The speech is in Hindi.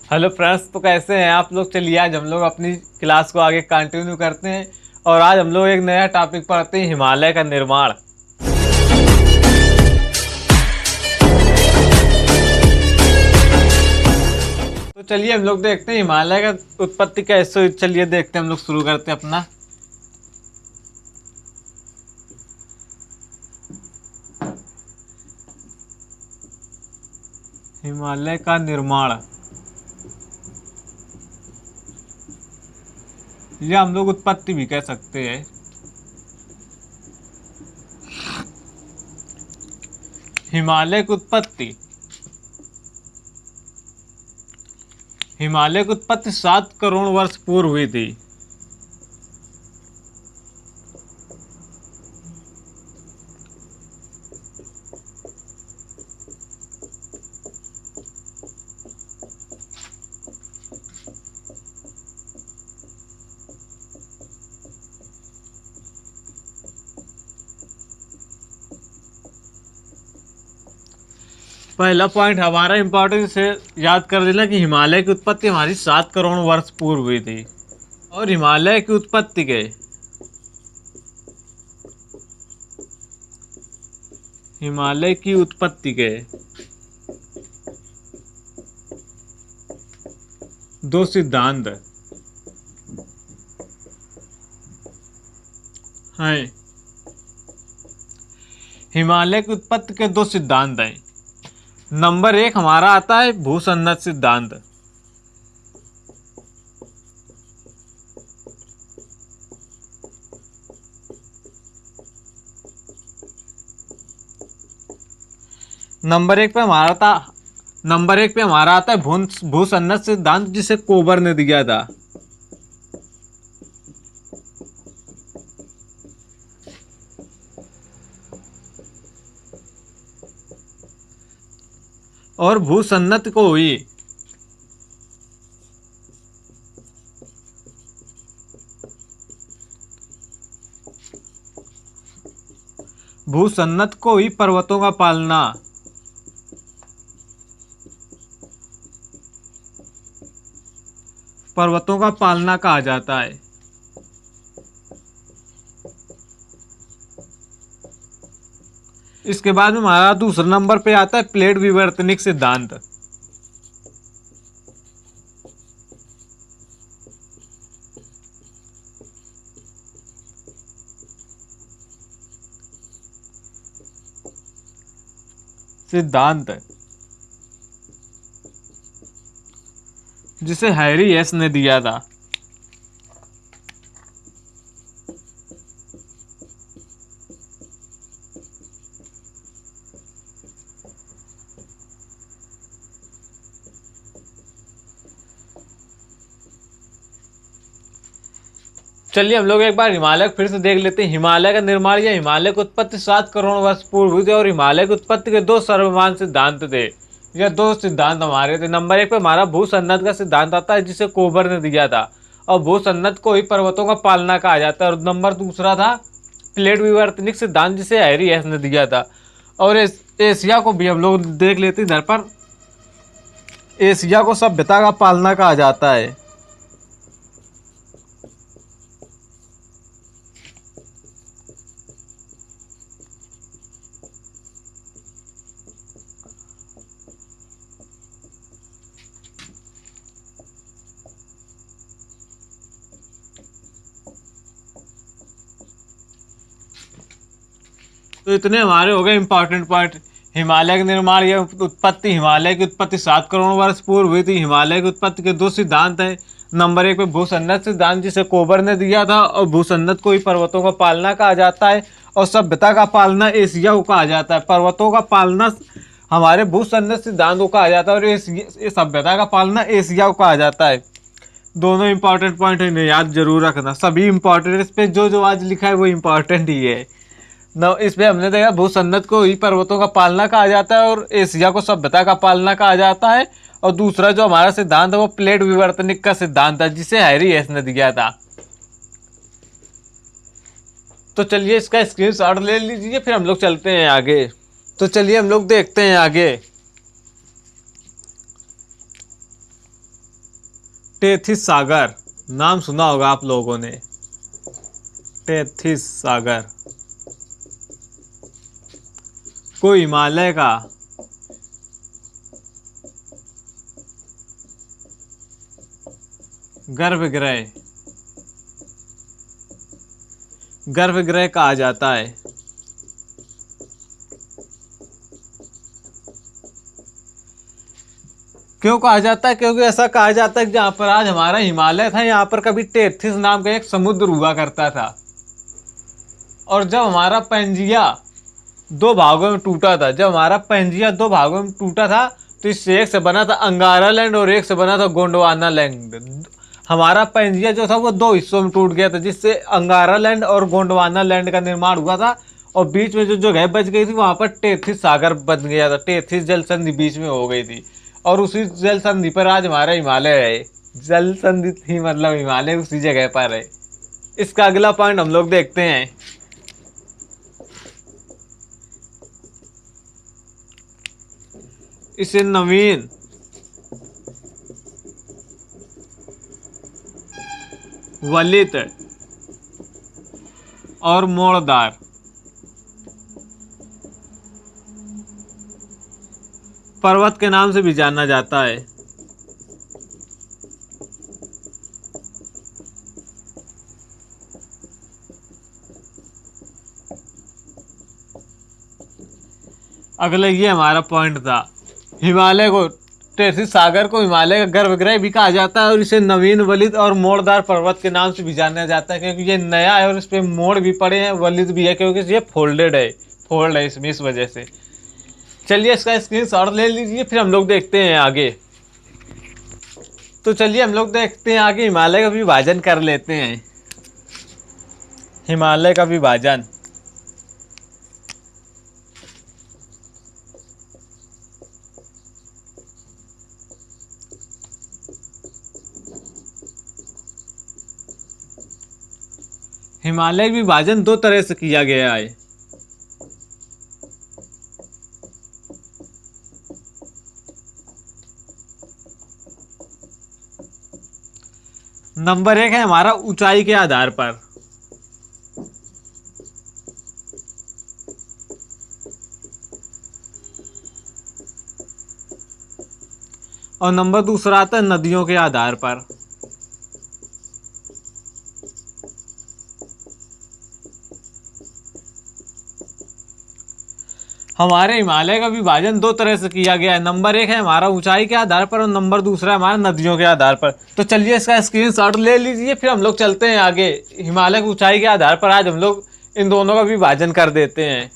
हेलो फ्रेंड्स, तो कैसे हैं आप लोग। चलिए आज हम लोग अपनी क्लास को आगे कंटिन्यू करते हैं और आज हम लोग एक नया टॉपिक पढ़ते हैं, हिमालय का निर्माण। तो चलिए हम लोग देखते हैं हिमालय का उत्पत्ति कैसे हुई। चलिए देखते हैं, हम लोग शुरू करते हैं अपना। हिमालय का निर्माण, या हम लोग उत्पत्ति भी कह सकते हैं। हिमालय की उत्पत्ति, हिमालय की उत्पत्ति 7 करोड़ वर्ष पूर्व हुई थी। पहला पॉइंट हमारा इंपॉर्टेंट से याद कर लेना कि हिमालय की उत्पत्ति हमारी 7 करोड़ वर्ष पूर्व हुई थी। और हिमालय की उत्पत्ति के हिमालय की उत्पत्ति के दो सिद्धांत हैं। हिमालय की उत्पत्ति के दो सिद्धांत हैं। नंबर 1 हमारा आता है भूसन्नत सिद्धांत। नंबर एक पे हमारा आता है भूसन्नत सिद्धांत, जिसे कोबर ने दिया था। और भूसन्नत को हुई भूसन्नत को ही पर्वतों का पालना, पर्वतों का पालना कहा जाता है। इसके बाद में हमारा दूसरा नंबर पे आता है प्लेट विवर्तनिक सिद्धांत। जिसे हैरी एस ने दिया था। चलिए हम लोग एक बार हिमालय फिर से देख लेते हैं। हिमालय का निर्माण या हिमालय की उत्पत्ति 7 करोड़ वर्ष पूर्व हुई थी और हिमालय की उत्पत्ति के दो सर्वमान्य सिद्धांत थे, या दो सिद्धांत हमारे थे। नंबर 1 पे हमारा भूसन्नत का सिद्धांत आता है, जिसे कोबर ने दिया था, और भूसन्नत को ही पर्वतों का पालना कहा जाता है। और नंबर दूसरा था प्लेट विवर्तनिक सिद्धांत, जिसे हैरी एस ने दिया था। और एशिया को भी हम लोग देख लेते हैं। इधर पर एशिया को सभ्यता का पालना कहा जाता है। तो इतने हमारे हो गए इंपॉर्टेंट पॉइंट। हिमालय का निर्माण या उत्पत्ति, हिमालय की उत्पत्ति 7 करोड़ वर्ष पूर्व हुई थी। हिमालय की उत्पत्ति के दो सिद्धांत हैं। नंबर 1 पे भूसन्नत सिद्धांत, जिसे कोबर ने दिया था, और भूसन्नत को ही पर्वतों का पालना कहा जाता है। और सभ्यता का पालना एशिया को कहा जाता है। पर्वतों का पालना हमारे भूसन्नत सिद्धांत को कहा जाता है, और सभ्यता का पालना एशिया को कहा जाता है। दोनों इंपॉर्टेंट पॉइंट है, याद जरूर रखना। सभी इंपॉर्टेंट, इस पे जो जो आज लिखा है वो इंपॉर्टेंट ही है। इसमें हमने देखा भूसन्नत को ही पर्वतों का पालना कहा जाता है और एशिया को सभ्यता का पालना कहा जाता है। और दूसरा जो हमारा सिद्धांत है वो प्लेट विवर्तनिक का सिद्धांत है, जिसे हैरी एस ने दिया था। तो चलिए इसका स्क्रीनशॉट ले लीजिए, फिर हम लोग चलते हैं आगे। तो चलिए हम लोग देखते हैं आगे। टेथिस सागर नाम सुना होगा आप लोगों ने। टेथिस सागर को हिमालय का गर्भगृह कहा जाता है। क्यों कहा जाता है? क्योंकि ऐसा कहा जाता है कि जहाँ पर आज हमारा हिमालय था, यहाँ पर कभी टेथिस नाम का एक समुद्र हुआ करता था। और जब हमारा पैंजिया दो भागों में टूटा था, तो इससे एक से बना था अंगारा लैंड और एक से बना था गोंडवाना लैंड। हमारा पैंजिया जो था वो दो हिस्सों में टूट गया था, जिससे अंगारा लैंड और गोंडवाना लैंड का निर्माण हुआ था। और बीच में जो जगह बच गई थी वहां पर टेथिस सागर बन गया था। टेथिस जल संधि बीच में हो गई थी और उसी जल संधि पर आज हमारा हिमालय है। जल संधि थी मतलब हिमालय उसी जगह पर है। इसका अगला पॉइंट हम लोग देखते हैं। इसे नवीन वलित और मोड़दार पर्वत के नाम से भी जाना जाता है। अगला ये हमारा पॉइंट था। हिमालय को, टेथिस सागर को हिमालय का गर्भगृह भी कहा जाता है और इसे नवीन वलित और मोड़दार पर्वत के नाम से भी जाना जाता है, क्योंकि ये नया है और इस पे मोड़ भी पड़े हैं, वलित भी है क्योंकि ये फोल्ड है इसमें, इस वजह से। चलिए इसका स्क्रीनशॉट ले लीजिए, फिर हम लोग देखते हैं आगे। तो चलिए हम लोग देखते हैं आगे, हिमालय का विभाजन कर लेते हैं। हिमालय का विभाजन। हिमालय का विभाजन दो तरह से किया गया है। नंबर 1 है हमारा ऊंचाई के आधार पर, और नंबर दूसरा आता है नदियों के आधार पर। हमारे हिमालय का विभाजन दो तरह से किया गया है। नंबर 1 है हमारा ऊंचाई के आधार पर और नंबर दूसरा है हमारा नदियों के आधार पर। तो चलिए इसका स्क्रीनशॉट ले लीजिए, फिर हम लोग चलते हैं आगे। हिमालय की ऊंचाई के आधार पर आज हम लोग इन दोनों का विभाजन कर देते हैं।